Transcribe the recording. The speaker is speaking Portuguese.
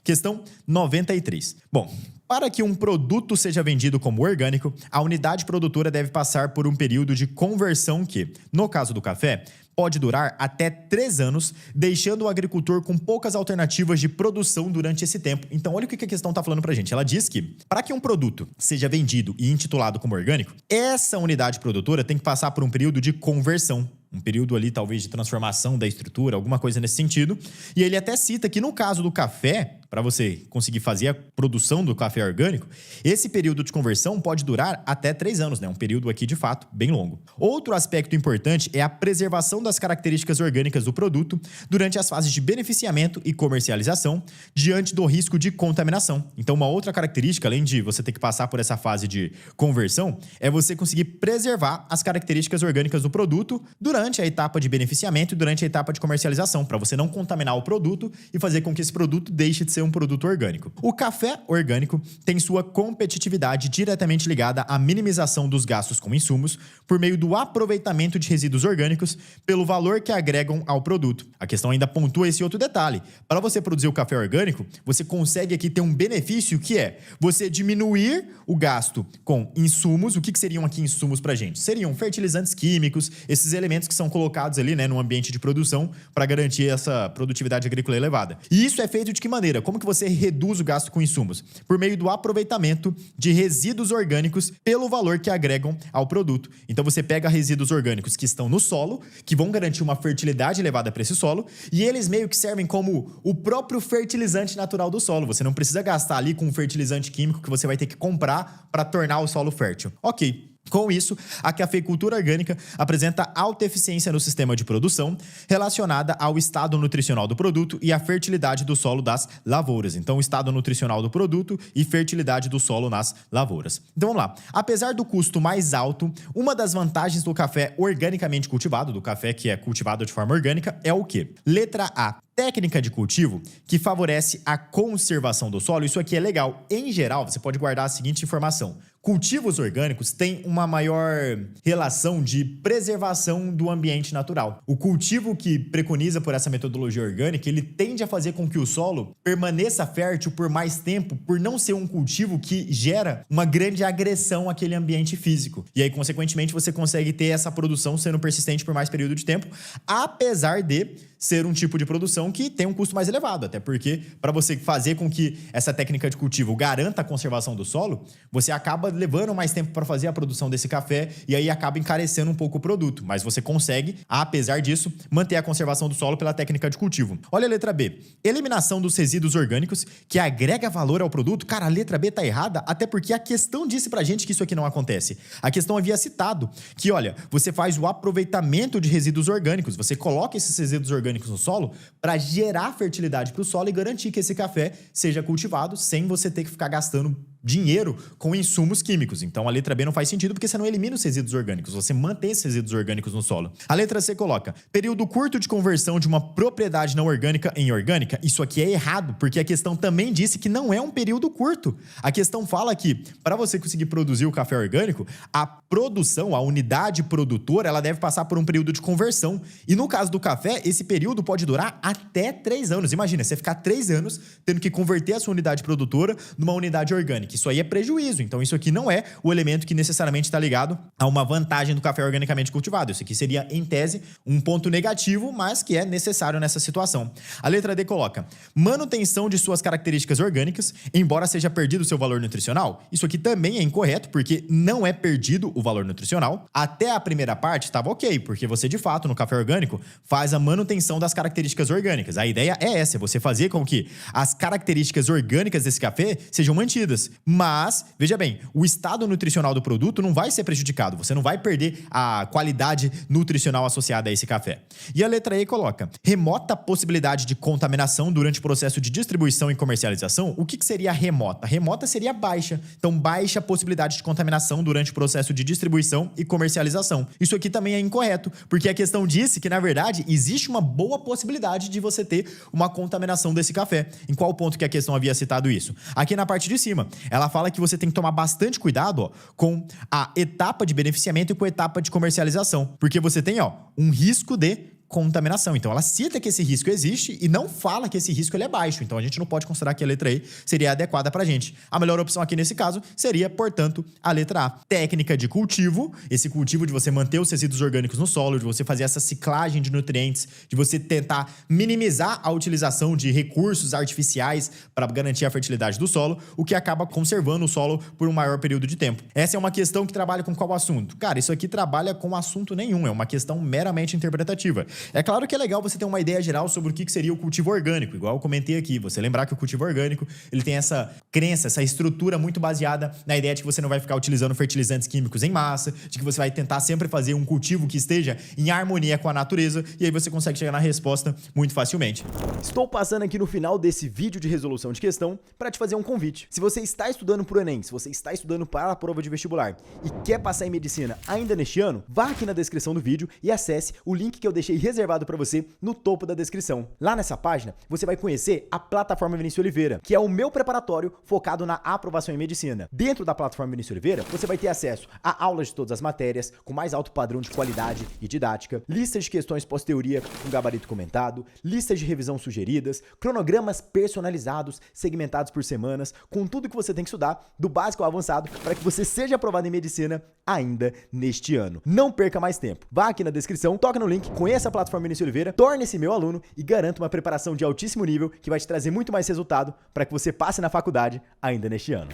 Questão 93. Bom, para que um produto seja vendido como orgânico, a unidade produtora deve passar por um período de conversão que, no caso do café, pode durar até 3 anos, deixando o agricultor com poucas alternativas de produção durante esse tempo. Então, olha o que a questão está falando pra gente. Ela diz que, para que um produto seja vendido e intitulado como orgânico, essa unidade produtora tem que passar por um período de conversão. Um período ali, talvez, de transformação da estrutura, alguma coisa nesse sentido. E ele até cita que, no caso do café, para você conseguir fazer a produção do café orgânico, esse período de conversão pode durar até 3 anos, né? Um período aqui, de fato, bem longo. Outro aspecto importante é a preservação das características orgânicas do produto durante as fases de beneficiamento e comercialização, diante do risco de contaminação. Então, uma outra característica, além de você ter que passar por essa fase de conversão, é você conseguir preservar as características orgânicas do produto durante a etapa de beneficiamento e durante a etapa de comercialização, para você não contaminar o produto e fazer com que esse produto deixe de ser um produto orgânico. O café orgânico tem sua competitividade diretamente ligada à minimização dos gastos com insumos por meio do aproveitamento de resíduos orgânicos pelo valor que agregam ao produto. A questão ainda pontua esse outro detalhe. Para você produzir o café orgânico, você consegue aqui ter um benefício que é você diminuir o gasto com insumos. O que seriam aqui insumos para a gente? Seriam fertilizantes químicos, esses elementos que são colocados ali, né, no ambiente de produção para garantir essa produtividade agrícola elevada. E isso é feito de que maneira? Como que você reduz o gasto com insumos? Por meio do aproveitamento de resíduos orgânicos pelo valor que agregam ao produto. Então você pega resíduos orgânicos que estão no solo, que vão garantir uma fertilidade elevada para esse solo, e eles meio que servem como o próprio fertilizante natural do solo. Você não precisa gastar ali com um fertilizante químico que você vai ter que comprar para tornar o solo fértil. Ok. Com isso, a cafeicultura orgânica apresenta alta eficiência no sistema de produção relacionada ao estado nutricional do produto e à fertilidade do solo das lavouras. Então, o estado nutricional do produto e fertilidade do solo nas lavouras. Então, vamos lá. Apesar do custo mais alto, uma das vantagens do café organicamente cultivado, do café que é cultivado de forma orgânica, é o quê? Letra A. Técnica de cultivo que favorece a conservação do solo. Isso aqui é legal. Em geral, você pode guardar a seguinte informação. Cultivos orgânicos têm uma maior relação de preservação do ambiente natural. O cultivo que preconiza por essa metodologia orgânica, ele tende a fazer com que o solo permaneça fértil por mais tempo, por não ser um cultivo que gera uma grande agressão àquele ambiente físico. E aí, consequentemente, você consegue ter essa produção sendo persistente por mais período de tempo, apesar de ser um tipo de produção que tem um custo mais elevado, até porque para você fazer com que essa técnica de cultivo garanta a conservação do solo, você acaba levando mais tempo para fazer a produção desse café e aí acaba encarecendo um pouco o produto, mas você consegue, apesar disso, manter a conservação do solo pela técnica de cultivo. Olha a letra B. Eliminação dos resíduos orgânicos que agrega valor ao produto. Cara, a letra B tá errada, até porque a questão disse pra gente que isso aqui não acontece. A questão havia citado que, olha, você faz o aproveitamento de resíduos orgânicos, você coloca esses resíduos orgânicos no solo para gerar fertilidade para o solo e garantir que esse café seja cultivado sem você ter que ficar gastando dinheiro com insumos químicos. Então a letra B não faz sentido porque você não elimina os resíduos orgânicos, você mantém esses resíduos orgânicos no solo. A letra C coloca período curto de conversão de uma propriedade não orgânica em orgânica. Isso aqui é errado, porque a questão também disse que não é um período curto. A questão fala que para você conseguir produzir o café orgânico, a produção, a unidade produtora, ela deve passar por um período de conversão. E no caso do café, esse período pode durar até 3 anos. Imagina, você ficar 3 anos tendo que converter a sua unidade produtora numa unidade orgânica. Isso aí é prejuízo. Então, isso aqui não é o elemento que necessariamente está ligado a uma vantagem do café organicamente cultivado. Isso aqui seria, em tese, um ponto negativo, mas que é necessário nessa situação. A letra D coloca manutenção de suas características orgânicas, embora seja perdido o seu valor nutricional. Isso aqui também é incorreto, porque não é perdido o valor nutricional. Até a primeira parte estava ok, porque você, de fato, no café orgânico, faz a manutenção das características orgânicas. A ideia é essa, você fazer com que as características orgânicas desse café sejam mantidas. Mas, veja bem, o estado nutricional do produto não vai ser prejudicado, você não vai perder a qualidade nutricional associada a esse café. E a letra E coloca remota possibilidade de contaminação durante o processo de distribuição e comercialização. O que seria remota? Remota seria baixa. Então, baixa possibilidade de contaminação durante o processo de distribuição e comercialização. Isso aqui também é incorreto, porque a questão disse que, na verdade, existe uma boa possibilidade de você ter uma contaminação desse café. Em qual ponto que a questão havia citado isso? Aqui na parte de cima, ela fala que você tem que tomar bastante cuidado, ó, com a etapa de beneficiamento e com a etapa de comercialização, porque você tem, ó, um risco de contaminação. Então, ela cita que esse risco existe e não fala que esse risco ele é baixo. Então, a gente não pode considerar que a letra E seria adequada para a gente. A melhor opção aqui nesse caso seria, portanto, a letra A. Técnica de cultivo, esse cultivo de você manter os resíduos orgânicos no solo, de você fazer essa ciclagem de nutrientes, de você tentar minimizar a utilização de recursos artificiais para garantir a fertilidade do solo, o que acaba conservando o solo por um maior período de tempo. Essa é uma questão que trabalha com qual assunto? Cara, isso aqui trabalha com assunto nenhum, é uma questão meramente interpretativa. É claro que é legal você ter uma ideia geral sobre o que seria o cultivo orgânico, igual eu comentei aqui. Você lembrar que o cultivo orgânico, ele tem essa crença, essa estrutura muito baseada na ideia de que você não vai ficar utilizando fertilizantes químicos em massa, de que você vai tentar sempre fazer um cultivo que esteja em harmonia com a natureza, e aí você consegue chegar na resposta muito facilmente. Estou passando aqui no final desse vídeo de resolução de questão para te fazer um convite. Se você está estudando para o Enem, se você está estudando para a prova de vestibular e quer passar em medicina ainda neste ano, vá aqui na descrição do vídeo e acesse o link que eu deixei reservado para você no topo da descrição. Lá nessa página, você vai conhecer a plataforma Vinícius Oliveira, que é o meu preparatório focado na aprovação em medicina. Dentro da plataforma Vinícius Oliveira, você vai ter acesso a aulas de todas as matérias, com mais alto padrão de qualidade e didática, listas de questões pós-teoria com gabarito comentado, listas de revisão sugeridas, cronogramas personalizados, segmentados por semanas, com tudo que você tem que estudar, do básico ao avançado, para que você seja aprovado em medicina ainda neste ano. Não perca mais tempo. Vá aqui na descrição, toca no link, conheça a plataforma Vinícius Oliveira, torne-se meu aluno e garanta uma preparação de altíssimo nível que vai te trazer muito mais resultado para que você passe na faculdade ainda neste ano.